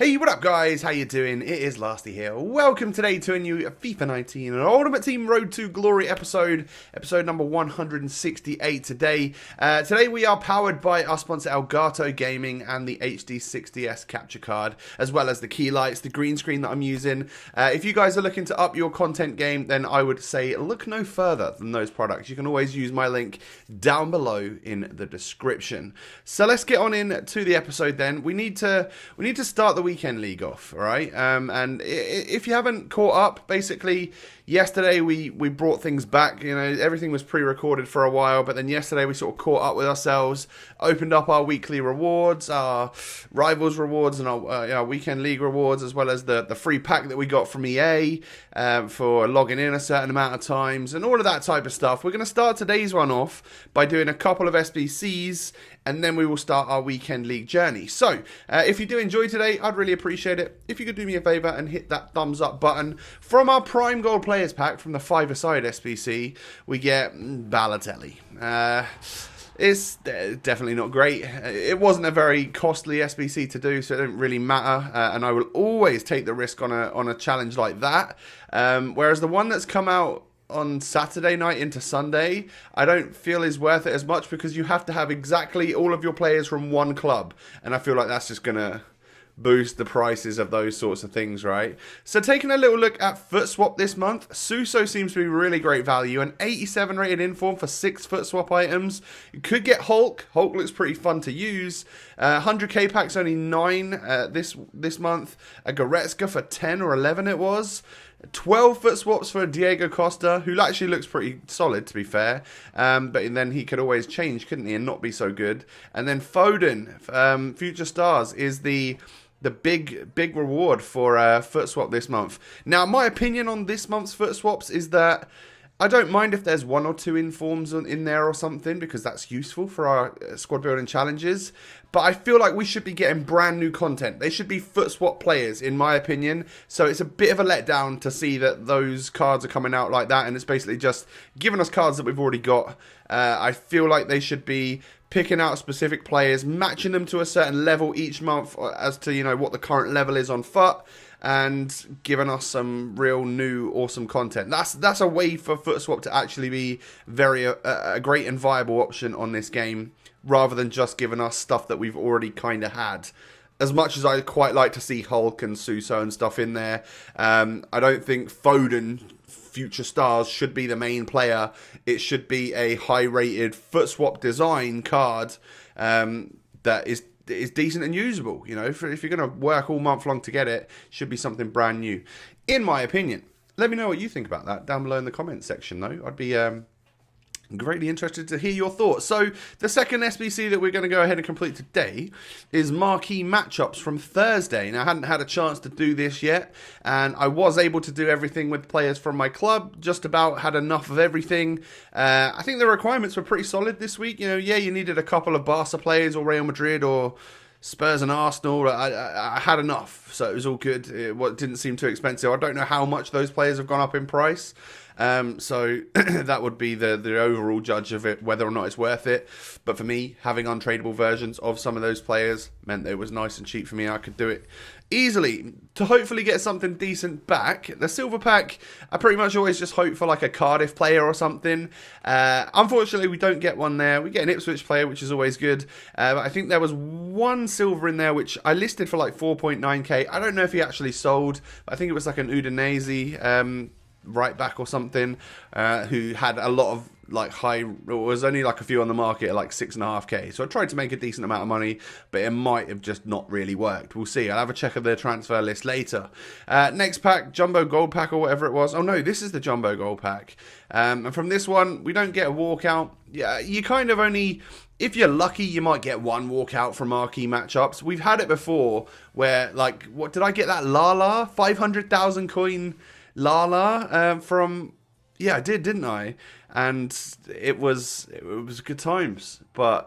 Hey, what up guys? How you doing? It is Lasty here. Welcome today to a new FIFA 19 and Ultimate Team Road to Glory episode number 168 today. Today we are powered by our sponsor Elgato Gaming and the HD60S capture card, as well as the key lights, the green screen that I'm using. If you guys are looking to up your content game, then I would say look no further than those products. You can always use my link down below in the description. So let's get on in to the episode then. We need to start the weekend league off, all right? And if you haven't caught up, basically yesterday we brought things back. You know, everything was pre-recorded for a while, but then yesterday we sort of caught up with ourselves, opened up our weekly rewards, our rivals rewards, and our weekend league rewards, as well as the free pack that we got from EA for logging in a certain amount of times and all of that type of stuff. We're going to start today's one off by doing a couple of SBCs, and then we will start our weekend league journey. So if you do enjoy today, I'd really appreciate it if you could do me a favour and hit that thumbs up button. From our Prime Gold Players Pack from the 5-a-side SBC, we get Balotelli. It's definitely not great. It wasn't a very costly SBC to do, so it didn't really matter. And I will always take the risk on a challenge like that. Whereas the one that's come out on Saturday night into Sunday, I don't feel is worth it as much, because you have to have exactly all of your players from one club, and I feel like that's just gonna boost the prices of those sorts of things, right? So taking a little look at foot swap this month, Suso seems to be really great value, an 87 rated inform for 6 foot swap items. You could get Hulk looks pretty fun to use. 100k packs only 9 this month. A Goretzka for 10 or 11 it was. 12 foot swaps for Diego Costa, who actually looks pretty solid, to be fair. But then he could always change, couldn't he, and not be so good. And then Foden, Future Stars, is the big reward for foot swap this month. Now, my opinion on this month's foot swaps is that I don't mind if there's 1 or 2 informs in there or something, because that's useful for our squad building challenges. But I feel like we should be getting brand new content. They should be foot swap players, in my opinion. So it's a bit of a letdown to see that those cards are coming out like that, and it's basically just giving us cards that we've already got. I feel like they should be picking out specific players, matching them to a certain level each month as to, you know, what the current level is on foot, and giving us some real new awesome content. That's a way for foot swap to actually be a great and viable option on this game, rather than just giving us stuff that we've already kind of had. As much as I quite like to see Hulk and Suso and stuff in there, I don't think Foden, Future Stars, should be the main player. It should be a high-rated foot swap design card that is decent and usable. You know, if you're going to work all month long to get it, should be something brand new, in my opinion. Let me know what you think about that down below in the comments section, though. I'd be greatly interested to hear your thoughts. So the second SBC that we're going to go ahead and complete today is marquee matchups from Thursday. Now, I hadn't had a chance to do this yet, and I was able to do everything with players from my club. Just about had enough of everything. I think the requirements were pretty solid this week. You know, yeah, you needed a couple of Barca players or Real Madrid or Spurs and Arsenal. I had enough, so it was all good. It didn't seem too expensive. I don't know how much those players have gone up in price. So that would be the overall judge of it, whether or not it's worth it. But for me, having untradeable versions of some of those players meant that it was nice and cheap for me. I could do it easily to hopefully get something decent back. The silver pack, I pretty much always just hope for like a Cardiff player or something. Unfortunately, we don't get one there. We get an Ipswich player, which is always good. But I think there was one silver in there, which I listed for like 4.9k. I don't know if he actually sold, but I think it was like an Udinese right back or something, who had a lot of like was only like a few on the market at like 6.5k. So I tried to make a decent amount of money, but it might have just not really worked. We'll see. I'll have a check of the transfer list later. Next pack, Jumbo Gold Pack or whatever it was. Oh no, this is the Jumbo Gold Pack. And from this one, we don't get a walkout. Yeah, you kind of only, if you're lucky, you might get one walkout from marquee matchups. We've had it before where, like, what did I get that Lala 500,000 coin Lala from? Yeah, I did, didn't I? And it was good times. But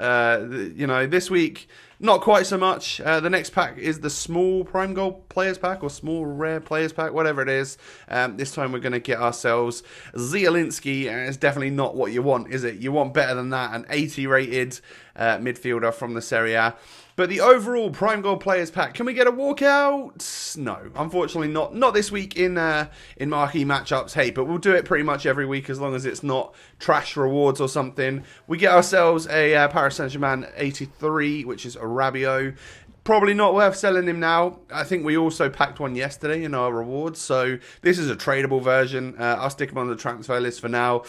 you know, this week not quite so much. The next pack is the small Prime Gold Players Pack or small Rare Players Pack, whatever it is. This time we're going to get ourselves Zielinski, and it's definitely not what you want, is it? You want better than that. An 80 rated midfielder from the Serie A. But the overall Prime Gold Players Pack, can we get a walkout? No, unfortunately not. Not this week in marquee matchups. Hey, but we'll do it pretty much every week as long as it's not trash rewards or something. We get ourselves a Paris Saint-Germain 83, which is a Rabiot. Probably not worth selling him now. I think we also packed one yesterday in our rewards, so this is a tradable version. I'll stick him on the transfer list for now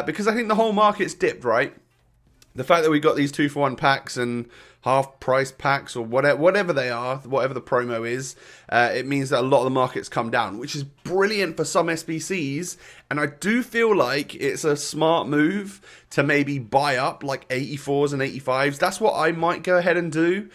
because I think the whole market's dipped, right? The fact that we got these 2-for-1 packs and half price packs or whatever they are, whatever the promo is, it means that a lot of the market's come down, which is brilliant for some SBCs. And I do feel like it's a smart move to maybe buy up like 84s and 85s. That's what I might go ahead and do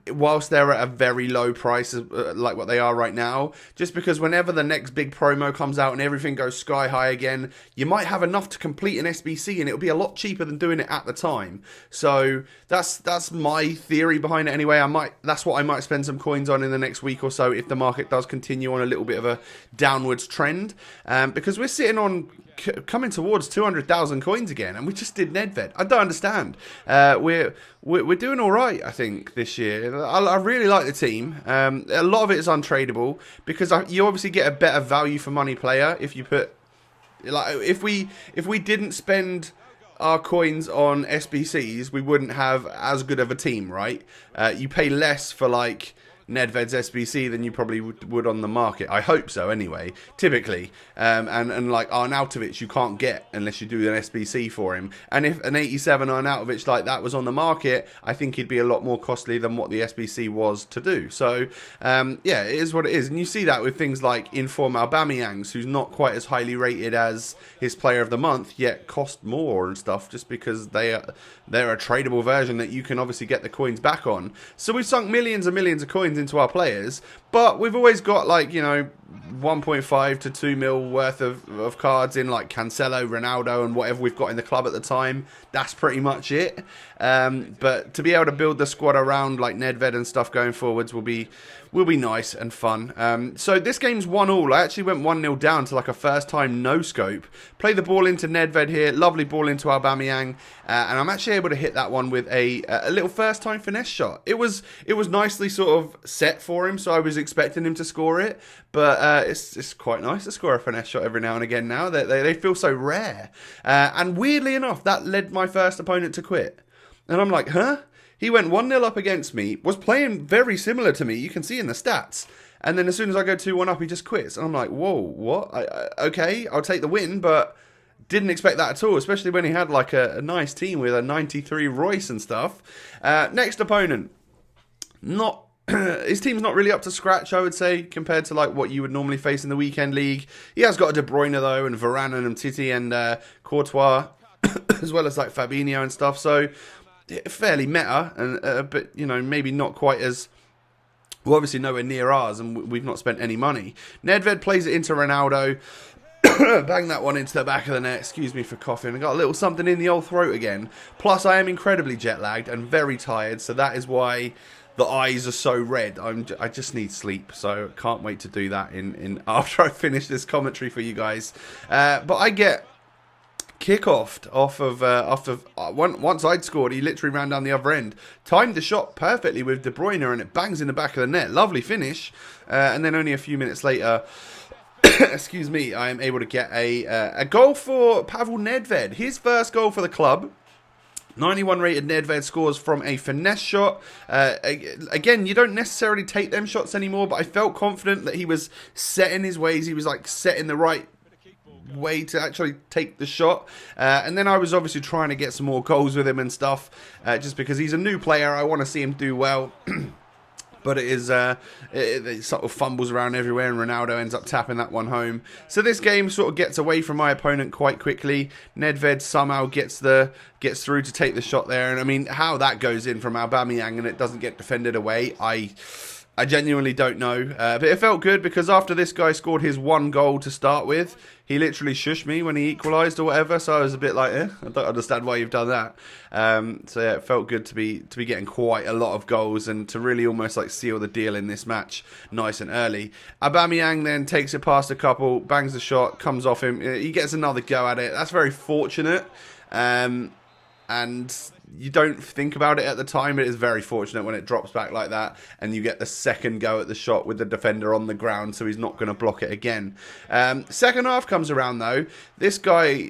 whilst they're at a very low price like what they are right now. Just because whenever the next big promo comes out and everything goes sky high again, you might have enough to complete an SBC and it'll be a lot cheaper than doing it at the time. So that's my theory behind it anyway. That's what I might spend some coins on in the next week or so if the market does continue on a little bit of a downwards trend. Because we're sitting on coming towards 200,000 coins again, and we just did NEDVED. I don't understand. We're doing all right, I think, this year. I really like the team. A lot of it is untradeable because you obviously get a better value for money player if you put if we didn't spend our coins on SBCs, we wouldn't have as good of a team, right? You pay less for like NEDVED's SBC than you probably would on the market. I hope so anyway, typically. And like Arnautovic you can't get unless you do an SBC for him. And if an 87 Arnautovic like that was on the market, I think he'd be a lot more costly than what the SBC was to do. So, yeah, it is what it is. And you see that with things like Inform Aubameyangs, who's not quite as highly rated as his player of the month, yet cost more and stuff just because they're a tradable version that you can obviously get the coins back on. So we've sunk millions and millions of coins into our players, but we've always got like, you know, 1.5 to 2 mil worth of cards in like Cancelo, Ronaldo and whatever we've got in the club at the time. That's pretty much it. But to be able to build the squad around like NEDVED and stuff going forwards will be nice and fun. So this game's 1-1. I actually went 1-0 down to like a first time no scope. Play the ball into NEDVED here. Lovely ball into Aubameyang. And I'm actually able to hit that one with a little first time finesse shot. It was nicely sort of set for him, so I was expecting him to score it. But it's quite nice to score a finesse shot every now and again now. They feel so rare. And weirdly enough, that led my first opponent to quit. And I'm like, huh? He went 1-0 up against me, was playing very similar to me, you can see in the stats. And then as soon as I go 2-1 up, he just quits. And I'm like, whoa, what? Okay, I'll take the win, but didn't expect that at all, especially when he had like a nice team with a 93 Royce and stuff. Next opponent. His team's not really up to scratch, I would say, compared to like what you would normally face in the weekend league. He has got a De Bruyne though, and Varane and Titi and Courtois, as well as like Fabinho and stuff. So fairly meta, and but you know, maybe not quite as well, obviously nowhere near ours, and we've not spent any money. NEDVED plays it into Ronaldo. Bang that one into the back of the net. Excuse me for coughing. I got a little something in the old throat again. Plus, I am incredibly jet lagged and very tired, so that is why the eyes are so red. I just need sleep, so can't wait to do that in after I finish this commentary for you guys. But I get kick-offed off of once I'd scored, he literally ran down the other end, timed the shot perfectly with De Bruyne, and it bangs in the back of the net. Lovely finish. And then only a few minutes later, excuse me, I am able to get a goal for Pavel NEDVED. His first goal for the club. 91 rated NEDVED scores from a finesse shot. Again, you don't necessarily take them shots anymore, but I felt confident that he was set in his ways. He was like set in the right way to actually take the shot. And then I was obviously trying to get some more goals with him and stuff, just because he's a new player. I want to see him do well. But it is it sort of fumbles around everywhere, and Ronaldo ends up tapping that one home. So this game sort of gets away from my opponent quite quickly. NEDVED somehow gets through to take the shot there, and I mean how that goes in from Aubameyang and it doesn't get defended away, I genuinely don't know. But it felt good because after this guy scored his one goal to start with, he literally shushed me when he equalised or whatever. So I was a bit like, I don't understand why you've done that. So yeah, it felt good to be getting quite a lot of goals and to really almost like seal the deal in this match nice and early. Aubameyang then takes it past a couple, bangs the shot, comes off him. He gets another go at it. That's very fortunate. And you don't think about it at the time. It is very fortunate when it drops back like that and you get the second go at the shot with the defender on the ground, so he's not going to block it again. Second half comes around though. This guy,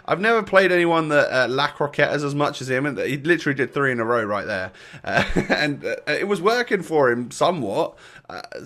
I've never played anyone that lack croquetas as much as him, and he literally did 3 in a row right there. And it was working for him somewhat.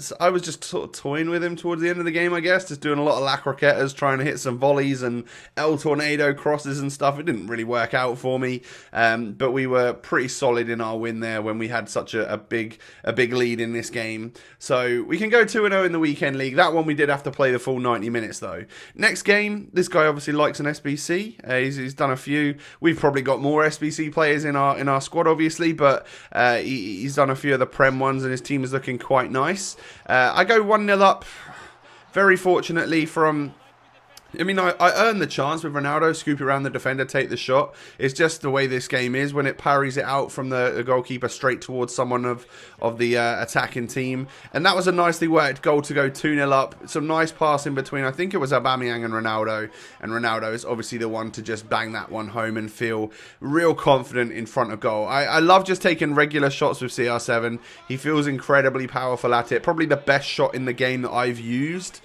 So I was just sort of toying with him towards the end of the game, I guess, just doing a lot of La Croquetas, trying to hit some volleys and El Tornado crosses and stuff. It didn't really work out for me, but we were pretty solid in our win there when we had such a big lead in this game. So we can go 2-0 in the weekend league. That one we did have to play the full 90 minutes though. Next game, this guy obviously likes an SBC. He's done a few. We've probably got more SBC players in our squad, obviously, but he's done a few of the Prem ones, and his team is looking quite nice. I go 1-0 up, very fortunately from... I mean, I earned the chance with Ronaldo, scoop around the defender, take the shot. It's just the way this game is when it parries it out from the goalkeeper straight towards someone of the attacking team. And that was a nicely worked goal to go 2-0 up. Some nice pass in between. I think it was Aubameyang and Ronaldo. And Ronaldo is obviously the one to just bang that one home and feel real confident in front of goal. I love just taking regular shots with CR7. He feels incredibly powerful at it. Probably the best shot in the game that I've used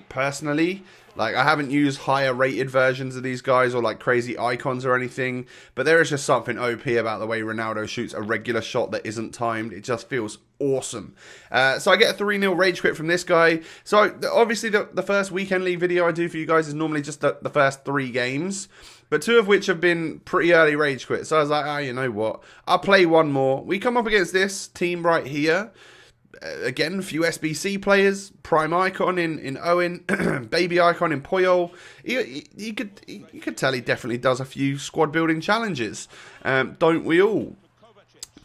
personally. Like, I haven't used higher rated versions of these guys or like crazy icons or anything, but there is just something OP about the way Ronaldo shoots a regular shot that isn't timed. It just feels awesome. So I get a 3-0 rage quit from this guy. So obviously the first weekend league video I do for you guys is normally just the first 3 games, but 2 of which have been pretty early rage quit. So I was like, you know what? I'll play one more. We come up against this team right here. Again, a few SBC players, prime icon in Owen, baby icon in Puyol. You could tell he definitely does a few squad building challenges, don't we all?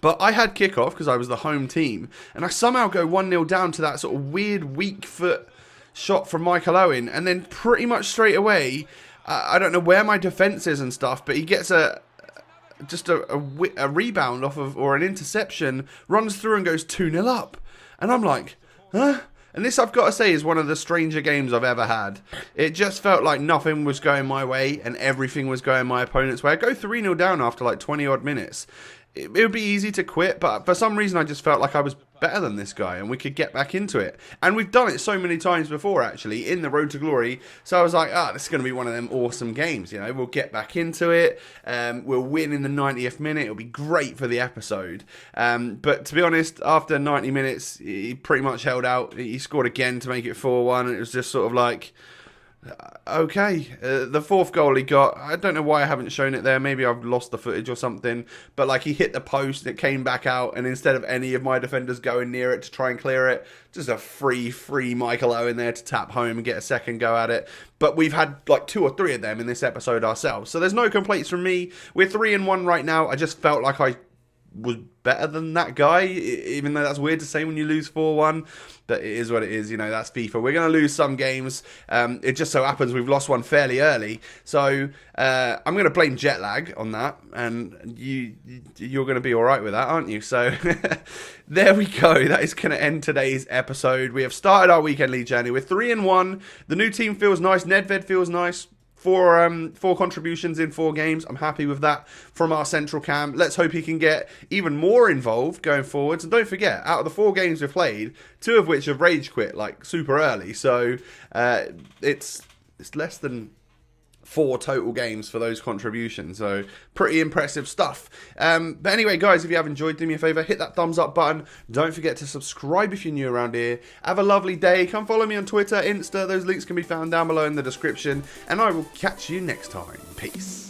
But I had kickoff because I was the home team, and I somehow go 1-0 down to that sort of weird weak foot shot from Michael Owen, and then pretty much straight away, I don't know where my defense is and stuff, but he gets a rebound off of, or an interception, runs through and goes 2-0 up. And I'm like, huh? And this, I've got to say, is one of the stranger games I've ever had. It just felt like nothing was going my way and everything was going my opponent's way. I go 3-0 down after like 20 odd minutes. It would be easy to quit, but for some reason I just felt like I was better than this guy and we could get back into it. And we've done it so many times before, actually, in the Road to Glory. So I was like, this is going to be one of them awesome games. You know, we'll get back into it. We'll win in the 90th minute. It'll be great for the episode. But to be honest, after 90 minutes, he pretty much held out. He scored again to make it 4-1. And it was just sort of like... okay, the 4th goal he got, I don't know why I haven't shown it there, maybe I've lost the footage or something, but like he hit the post, it came back out, and instead of any of my defenders going near it to try and clear it, just a free Michael Owen there to tap home and get a second go at it. But we've had like 2 or 3 of them in this episode ourselves, so there's no complaints from me. We're 3-1 right now. I just felt like I was better than that guy, even though that's weird to say when you lose 4-1, but it is what it is. You know, that's FIFA. We're going to lose some games. It just so happens we've lost one fairly early, so I'm going to blame jet lag on that, and you're going to be all right with that, aren't you? So there we go. That is going to end today's episode. We have started our weekend league journey. We're 3-1. The new team feels nice. NEDVED feels nice. 4 contributions in 4 games. I'm happy with that from our central cam. Let's hope he can get even more involved going forwards. And don't forget, out of the 4 games we've played, 2 of which have rage quit like super early. So it's less than 4 total games for those contributions, so pretty impressive stuff. But anyway, guys, if you have enjoyed, do me a favour, hit that thumbs up button. Don't forget to subscribe if you're new around here. Have a lovely day. Come follow me on Twitter, Insta. Those links can be found down below in the description, and I will catch you next time. Peace.